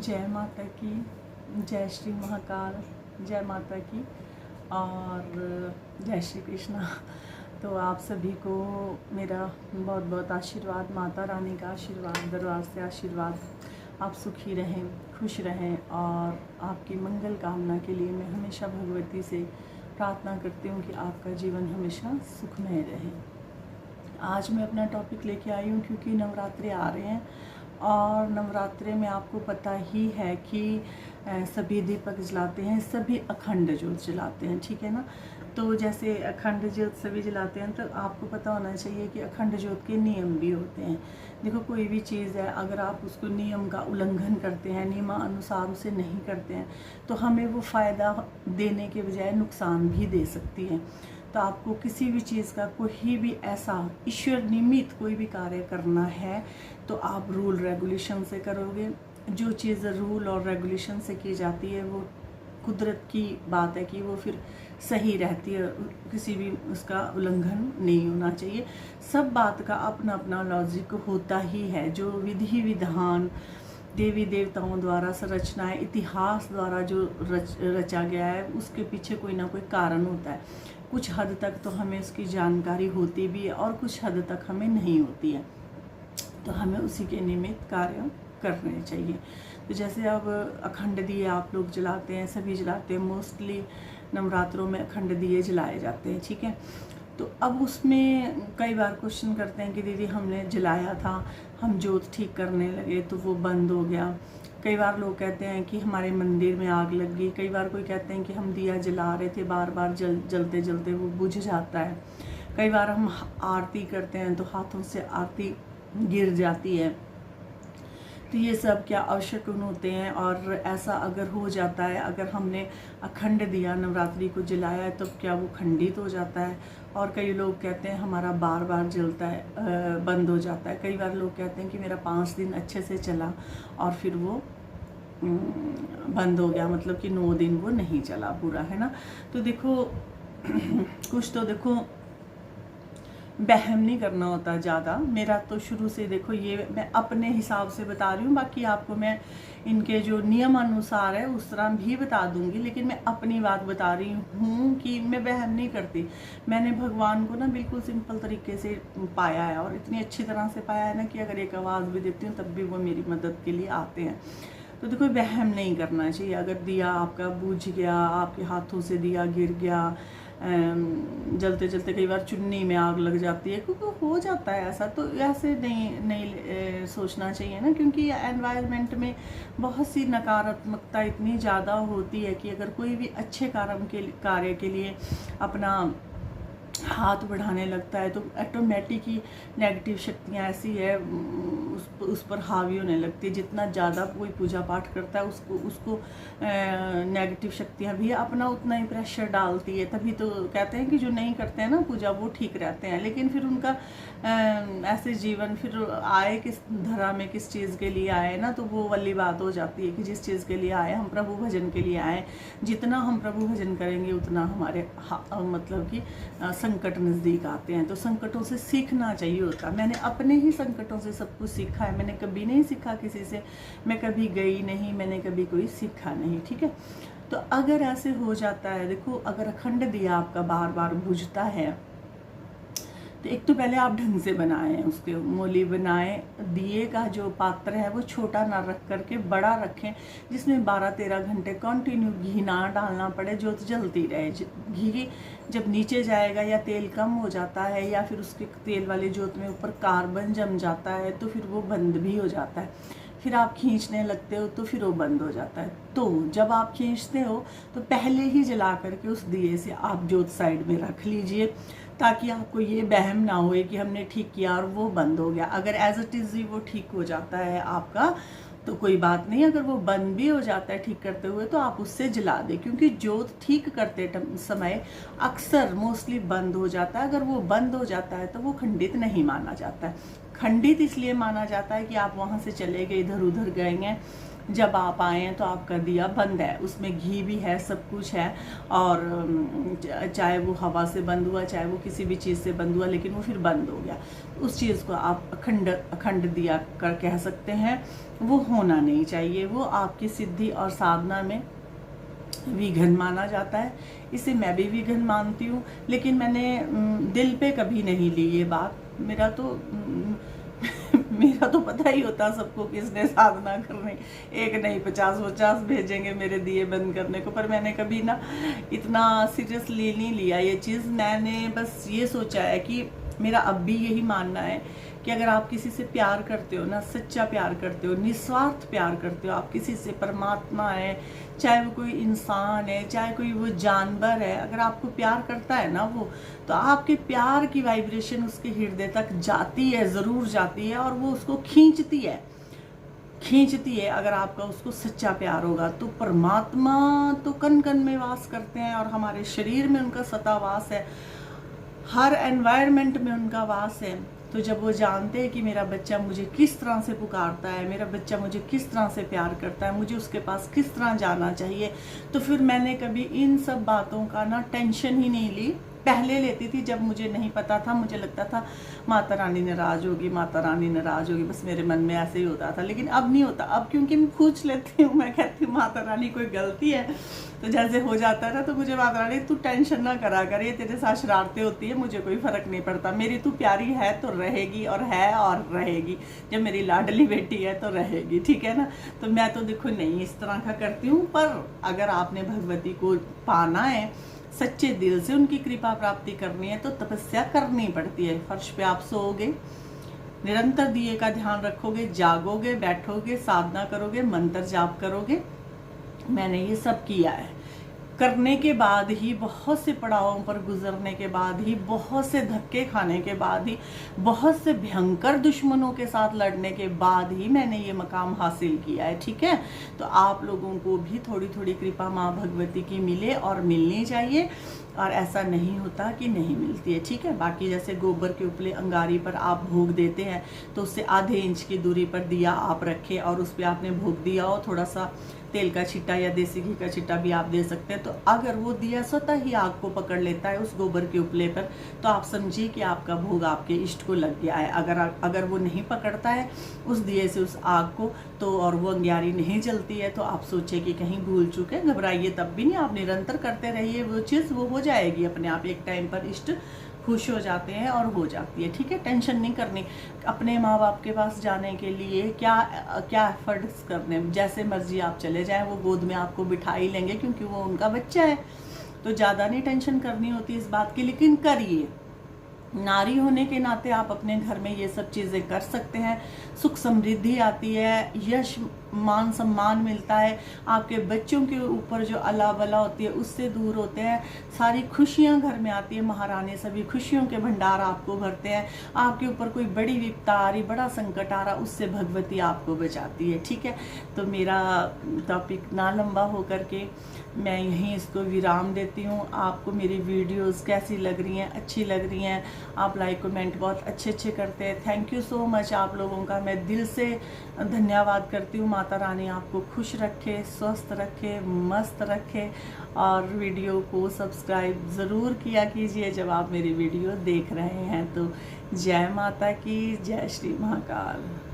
जय माता की, जय श्री महाकाल, जय माता की और जय श्री कृष्णा। तो आप सभी को मेरा बहुत बहुत आशीर्वाद, माता रानी का आशीर्वाद, दरबार से आशीर्वाद। आप सुखी रहें, खुश रहें और आपकी मंगल कामना के लिए मैं हमेशा भगवती से प्रार्थना करती हूँ कि आपका जीवन हमेशा सुखमय रहे। आज मैं अपना टॉपिक लेके आई हूँ क्योंकि नवरात्रे आ रहे हैं और नवरात्रे में आपको पता ही है कि सभी दीपक जलाते हैं, सभी अखंड ज्योत जलाते हैं, ठीक है ना। तो जैसे अखंड ज्योत सभी जलाते हैं तो आपको पता होना चाहिए कि अखंड ज्योत के नियम भी होते हैं। देखो, कोई भी चीज़ है, अगर आप उसको नियम का उल्लंघन करते हैं, नियमानुसार उसे नहीं करते हैं, तो हमें वो फ़ायदा देने के बजाय नुकसान भी दे सकती है। तो आपको किसी भी चीज़ का कोई भी ऐसा ईश्वर निमित्त कोई भी कार्य करना है तो आप रूल रेगुलेशन से करोगे। जो चीज़ रूल और रेगुलेशन से की जाती है वो कुदरत की बात है कि वो फिर सही रहती है, किसी भी उसका उल्लंघन नहीं होना चाहिए। सब बात का अपना अपना लॉजिक होता ही है। जो विधि विधान देवी देवताओं द्वारा संरचनाएं, इतिहास द्वारा जो रचा गया है, उसके पीछे कोई ना कोई कारण होता है। कुछ हद तक तो हमें उसकी जानकारी होती भी है और कुछ हद तक हमें नहीं होती है, तो हमें उसी के निमित्त कार्य करने चाहिए। तो जैसे अब अखंड दिए आप लोग जलाते हैं, सभी जलाते हैं, मोस्टली नवरात्रों में अखंड दिए जलाए जाते हैं, ठीक है। तो अब उसमें कई बार क्वेश्चन करते हैं कि दीदी हमने जलाया था, हम ज्योत ठीक करने लगे तो वो बंद हो गया। कई बार लोग कहते हैं कि हमारे मंदिर में आग लग गई। कई बार कोई कहते हैं कि हम दिया जला रहे थे, बार बार जलते जलते वो बुझ जाता है। कई बार हम आरती करते हैं तो हाथों से आरती गिर जाती है। तो ये सब क्या अवशकुन होते हैं और ऐसा अगर हो जाता है, अगर हमने अखंड दिया नवरात्रि को जलाया है तो क्या वो खंडित हो जाता है। और कई लोग कहते हैं हमारा बार बार जलता है, बंद हो जाता है। कई बार लोग कहते हैं कि मेरा 5 दिन अच्छे से चला और फिर वो बंद हो गया, मतलब कि 9 दिन वो नहीं चला पूरा, है ना। तो देखो कुछ तो देखो वहम नहीं करना होता ज़्यादा। मेरा तो शुरू से देखो ये मैं अपने हिसाब से बता रही हूँ, बाकी आपको मैं इनके जो नियम अनुसार है उस तरह भी बता दूंगी, लेकिन मैं अपनी बात बता रही हूँ कि मैं वहम नहीं करती। मैंने भगवान को ना बिल्कुल सिंपल तरीके से पाया है और इतनी अच्छी तरह से पाया है ना कि अगर एक आवाज़ भी देती हूँ तब भी वो मेरी मदद के लिए आते हैं। तो देखो वहम नहीं करना चाहिए। अगर दिया आपका बुझ गया, आपके हाथों से दिया गिर गया, जलते जलते कई बार चुन्नी में आग लग जाती है, क्योंकि हो जाता है ऐसा, तो ऐसे नहीं सोचना चाहिए ना, क्योंकि एनवायरनमेंट में बहुत सी नकारात्मकता इतनी ज़्यादा होती है कि अगर कोई भी अच्छे कार्य के लिए अपना हाथ बढ़ाने लगता है तो ऑटोमेटिक ही नेगेटिव शक्तियाँ ऐसी है उस पर हावी होने लगती है। जितना ज़्यादा कोई पूजा पाठ करता है उसको नेगेटिव शक्तियाँ भी अपना उतना ही प्रेशर डालती है। तभी तो कहते हैं कि जो नहीं करते हैं ना पूजा वो ठीक रहते हैं, लेकिन फिर उनका ऐसे जीवन फिर आए किस धरा में, किस चीज़ के लिए आए ना, तो वो वाली बात हो जाती है कि जिस चीज़ के लिए आए, हम प्रभु भजन के लिए आए। जितना हम प्रभु भजन करेंगे उतना हमारे मतलब कि संकट नज़दीक आते हैं। तो संकटों से सीखना चाहिए होता। मैंने अपने ही संकटों से सब कुछ सीखा है। मैंने कभी नहीं सीखा किसी से, मैं कभी गई नहीं, मैंने कभी कोई सीखा नहीं, ठीक है। तो अगर ऐसे हो जाता है, देखो अगर अखंड दिया आपका बार बार बुझता है तो एक तो पहले आप ढंग से बनाएं, उसके मोली बनाएं। दिए का जो पात्र है वो छोटा ना रख करके बड़ा रखें, जिसमें 12-13 घंटे कंटिन्यू घी ना डालना पड़े, ज्योत जलती रहे। घी जब नीचे जाएगा या तेल कम हो जाता है या फिर उसके तेल वाली ज्योत में ऊपर कार्बन जम जाता है तो फिर वो बंद भी हो जाता है। फिर आप खींचने लगते हो तो फिर वो बंद हो जाता है। तो जब आप खींचते हो तो पहले ही जला करके उस दिए से आप ज्योत साइड में रख लीजिए, ताकि आपको ये वहम ना होए कि हमने ठीक किया और वो बंद हो गया। अगर एज इट इज़ ही वो ठीक हो जाता है आपका तो कोई बात नहीं। अगर वो बंद भी हो जाता है ठीक करते हुए तो आप उससे जला दें, क्योंकि ज्योत ठीक करते समय अक्सर मोस्टली बंद हो जाता है। अगर वो बंद हो जाता है तो वो खंडित नहीं माना जाता है। खंडित इसलिए माना जाता है कि आप वहाँ से चले गए, इधर उधर गए हैं, जब आप आए हैं तो आपका दिया बंद है, उसमें घी भी है, सब कुछ है, और चाहे वो हवा से बंद हुआ, चाहे वो किसी भी चीज़ से बंद हुआ, लेकिन वो फिर बंद हो गया। उस चीज़ को आप अखंड दिया कर कह सकते हैं। वो होना नहीं चाहिए, वो आपकी सिद्धि और साधना में विघन माना जाता है। इसे मैं भी विघन मानती हूँ, लेकिन मैंने दिल पे कभी नहीं ली ये बात। मेरा तो पता ही होता सबको किसने साधना करनी, एक नहीं 50 भेजेंगे मेरे दिए बंद करने को, पर मैंने कभी ना इतना सीरियसली नहीं लिया ये चीज़। मैंने बस ये सोचा है कि मेरा अब भी यही मानना है कि अगर आप किसी से प्यार करते हो ना, सच्चा प्यार करते हो, निस्वार्थ प्यार करते हो, आप किसी से, परमात्मा है, चाहे वो कोई इंसान है, चाहे कोई वो जानवर है, अगर आपको प्यार करता है ना वो, तो आपके प्यार की वाइब्रेशन उसके हृदय तक जाती है, ज़रूर जाती है, और वो उसको खींचती है अगर आपका उसको सच्चा प्यार होगा। तो परमात्मा तो कण कण में वास करते हैं, और हमारे शरीर में उनका सतावास है, हर एनवायरनमेंट में उनका वास है। तो जब वो जानते हैं कि मेरा बच्चा मुझे किस तरह से पुकारता है, मेरा बच्चा मुझे किस तरह से प्यार करता है, मुझे उसके पास किस तरह जाना चाहिए, तो फिर मैंने कभी इन सब बातों का ना टेंशन ही नहीं ली। पहले लेती थी जब मुझे नहीं पता था, मुझे लगता था माता रानी नाराज़ होगी, माता रानी नाराज़ होगी, बस मेरे मन में ऐसे ही होता था। लेकिन अब नहीं होता, अब क्योंकि मैं पूछ लेती हूँ, मैं कहती हूँ माता रानी कोई गलती है, तो जैसे हो जाता है ना, तो मुझे माता रानी तू टेंशन ना करा कर, ये तेरे साथ शरारतें होती है, मुझे कोई फ़र्क नहीं पड़ता, मेरी तू प्यारी है तो रहेगी, और है और रहेगी, जब मेरी लाडली बेटी है तो रहेगी, ठीक है ना। तो मैं तो देखो नहीं इस तरह का करती हूँ, पर अगर आपने भगवती को पाना है, सच्चे दिल से उनकी कृपा प्राप्ति करनी है, तो तपस्या करनी पड़ती है। फर्श पे आप सोओगे, निरंतर दिए का ध्यान रखोगे, जागोगे, बैठोगे, साधना करोगे, मंत्र जाप करोगे। मैंने ये सब किया है। करने के बाद ही, बहुत से पड़ावों पर गुजरने के बाद ही, बहुत से धक्के खाने के बाद ही, बहुत से भयंकर दुश्मनों के साथ लड़ने के बाद ही मैंने ये मकाम हासिल किया है, ठीक है। तो आप लोगों को भी थोड़ी थोड़ी कृपा माँ भगवती की मिले, और मिलनी चाहिए, और ऐसा नहीं होता कि नहीं मिलती है, ठीक है। बाकी जैसे गोबर के उपले अंगारी पर आप भोग देते हैं, तो उससे आधे इंच की दूरी पर दिया आप रखें, और उस पर आपने भोग दिया हो, थोड़ा सा तेल का छिट्टा या देसी घी का छिट्टा भी आप दे सकते हैं। तो अगर वो दिया स्वतः ही आग को पकड़ लेता है उस गोबर के उपले पर, तो आप समझिए कि आपका भोग आपके इष्ट को लग गया है। अगर वो नहीं पकड़ता है उस दिए से उस आग को, तो और वो अंगारी नहीं जलती है, तो आप सोचिए कि कहीं भूल चुके, घबराइए तब भी नहीं, आप निरंतर करते रहिए, वो चीज़ वो हो जाएगी अपने आप। एक टाइम पर इष्ट खुश हो जाते हैं और हो जाती है, ठीक है। टेंशन नहीं करनी। अपने माँ बाप के पास जाने के लिए क्या एफर्ट्स करने, जैसे मर्जी आप चले जाएं, वो गोद में आपको बिठा ही लेंगे, क्योंकि वो उनका बच्चा है। तो ज़्यादा नहीं टेंशन करनी होती इस बात की, लेकिन करिए। नारी होने के नाते आप अपने घर में ये सब चीज़ें कर सकते हैं। सुख समृद्धि आती है, यश मान सम्मान मिलता है, आपके बच्चों के ऊपर जो अला बला होती है उससे दूर होते हैं, सारी खुशियां घर में आती है, महारानी सभी खुशियों के भंडार आपको भरते हैं। आपके ऊपर कोई बड़ी विपदा आ रही, बड़ा संकट आ रहा, उससे भगवती आपको बचाती है, ठीक है। तो मेरा टॉपिक ना लंबा हो करके मैं यहीं इसको विराम देती हूँ। आपको मेरी वीडियोस कैसी लग रही हैं, अच्छी लग रही हैं, आप लाइक कमेंट बहुत अच्छे करते हैं, थैंक यू सो मच आप लोगों का, मैं दिल से धन्यवाद करती हूँ। माता रानी आपको खुश रखे, स्वस्थ रखे, मस्त रखे, और वीडियो को सब्सक्राइब ज़रूर किया कीजिए जब आप मेरी वीडियो देख रहे हैं। तो जय माता की, जय श्री महाकाल।